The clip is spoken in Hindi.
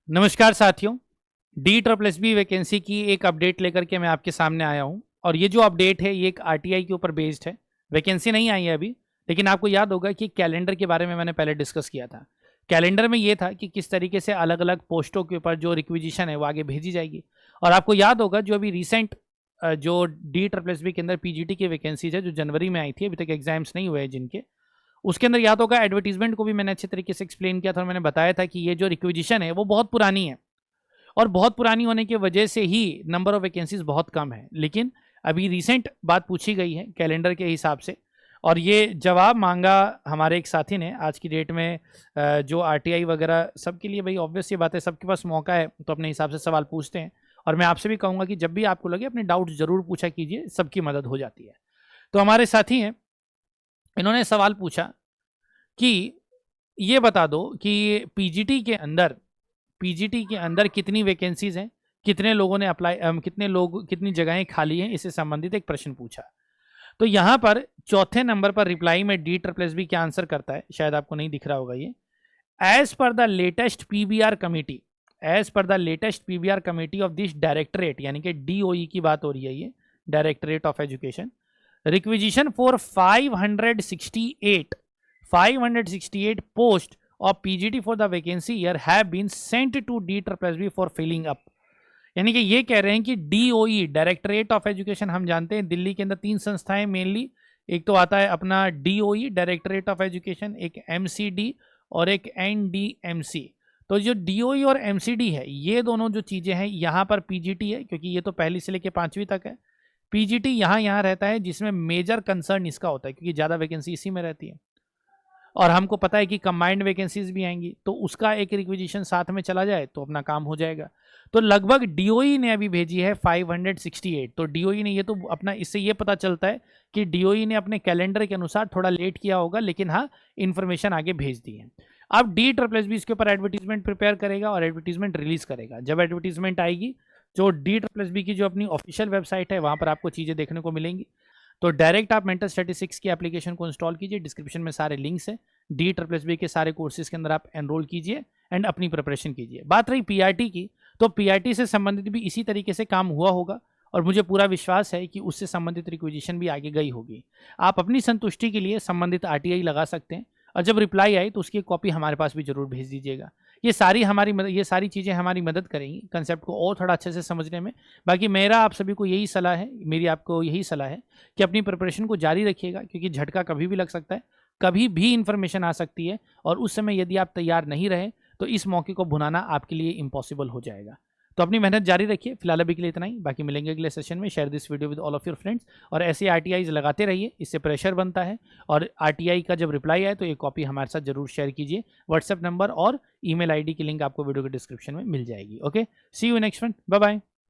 नमस्कार साथियों, D triple S B vacancy की एक अपडेट लेकर के मैं आपके सामने आया हूं। और ये जो अपडेट है ये एक आरटीआई के ऊपर बेस्ड है। वैकेंसी नहीं आई है अभी, लेकिन आपको याद होगा कि कैलेंडर के बारे में मैंने पहले डिस्कस किया था। कैलेंडर में ये था कि किस तरीके से अलग अलग पोस्टों के ऊपर जो रिक्विजिशन है वो आगे भेजी जाएगी। और आपको याद होगा जो अभी रिसेंट जो डी ट्रिपल एस बी के अंदर पीजीटी की वैकेंसीज है जो जनवरी में आई थी, अभी तक एग्जाम्स नहीं हुए हैं जिनके, उसके अंदर याद होगा एडवर्टीजमेंट को भी मैंने अच्छे तरीके से एक्सप्लेन किया था और मैंने बताया था कि ये जो रिक्विजिशन है वो बहुत पुरानी है और बहुत पुरानी होने की वजह से ही नंबर ऑफ वैकेंसीज बहुत कम है। लेकिन अभी रिसेंट बात पूछी गई है कैलेंडर के हिसाब से, और ये जवाब मांगा हमारे एक साथी ने आज की डेट में। जो आरटीआई वगैरह सबके लिए भाई ऑब्वियस ये बात है, सबके पास मौका है तो अपने हिसाब से सवाल पूछते हैं। और मैं आपसे भी कहूँगा कि जब भी आपको लगे अपने डाउट जरूर पूछा कीजिए, सबकी मदद हो जाती है। तो हमारे साथी हैं, इन्होंने सवाल पूछा कि ये बता दो कि पीजीटी के अंदर कितनी वैकेंसीज हैं, कितने लोगों ने अप्लाई, कितनी जगहें खाली हैं, इससे संबंधित एक प्रश्न पूछा। तो यहाँ पर चौथे नंबर पर रिप्लाई में डी ट्रिपल एस बी क्या आंसर करता है, शायद आपको नहीं दिख रहा होगा ये। As per the latest PBR committee of this directorate, यानी कि डीओई की बात हो रही है, ये directorate of education, requisition for 568 post of PGT for the vacancy year have been sent to DSSB for filling up। यानी कि ये कह रहे हैं कि DOE डायरेक्टरेट ऑफ एजुकेशन, हम जानते हैं दिल्ली के अंदर 3 संस्थाएं मेनली, एक तो आता है अपना DOE डायरेक्टरेट ऑफ एजुकेशन, एक MCD और एक NDMC। तो जो DOE और MCD है ये दोनों जो चीज़ें हैं, यहाँ पर PGT है क्योंकि ये तो पहली से लेकर 5वीं तक है। PGT यहाँ रहता है जिसमें मेजर कंसर्न इसका होता है क्योंकि ज़्यादा वैकेंसी इसी में रहती है। और हमको पता है कि कंबाइंड वैकेंसीज भी आएंगी, तो उसका एक रिक्विजिशन साथ में चला जाए तो अपना काम हो जाएगा। तो लगभग डीओई ने अभी भेजी है 568। तो डीओई ने ये तो अपना, इससे ये पता चलता है कि डीओई ने अपने कैलेंडर के अनुसार थोड़ा लेट किया होगा, लेकिन हाँ इन्फॉर्मेशन आगे भेज दी है। अब डी ट्रिपल एस बी इसके ऊपर एडवर्टीजमेंट प्रिपेयर करेगा और एडवर्टीजमेंट रिलीज करेगा। जब एडवर्टीजमेंट आएगी, जो डी ट्रिपल एस बी की जो अपनी ऑफिशियल वेबसाइट है वहाँ पर आपको चीज़ें देखने को मिलेंगी। तो डायरेक्ट आप मेंटल स्टैटिस्टिक्स की एप्लीकेशन को इंस्टॉल कीजिए, डिस्क्रिप्शन में सारे लिंक्स हैं। डी ट्रिपल एस बी के सारे कोर्सेज के अंदर आप एनरोल कीजिए एंड अपनी प्रिपरेशन कीजिए। बात रही पीआरटी की, तो पीआरटी से संबंधित भी इसी तरीके से काम हुआ होगा और मुझे पूरा विश्वास है कि उससे संबंधित रिक्विजिशन भी आगे गई होगी। आप अपनी संतुष्टि के लिए संबंधित आरटीआई लगा सकते हैं और जब रिप्लाई आई तो उसकी एक कॉपी हमारे पास भी जरूर भेज दीजिएगा। ये सारी चीज़ें हमारी मदद करेंगी कंसेप्ट को और थोड़ा अच्छे से समझने में। बाकी मेरी आपको यही सलाह है कि अपनी प्रिपरेशन को जारी रखिएगा, क्योंकि झटका कभी भी लग सकता है, कभी भी इंफॉर्मेशन आ सकती है और उस समय यदि आप तैयार नहीं रहे तो इस मौके को भुनाना आपके लिए इम्पॉसिबल हो जाएगा। तो अपनी मेहनत जारी रखिए। फिलहाल अभी के लिए इतना ही, बाकी मिलेंगे अगले सेशन में। Share this video with all of your friends और ऐसे आरटीआईज लगाते रहिए, इससे प्रेशर बनता है। और आरटीआई का जब रिप्लाई आए तो एक कॉपी हमारे साथ जरूर शेयर कीजिए। व्हाट्सएप नंबर और ईमेल आईडी की लिंक आपको वीडियो के डिस्क्रिप्शन में मिल जाएगी। Okay, see you next one, bye bye.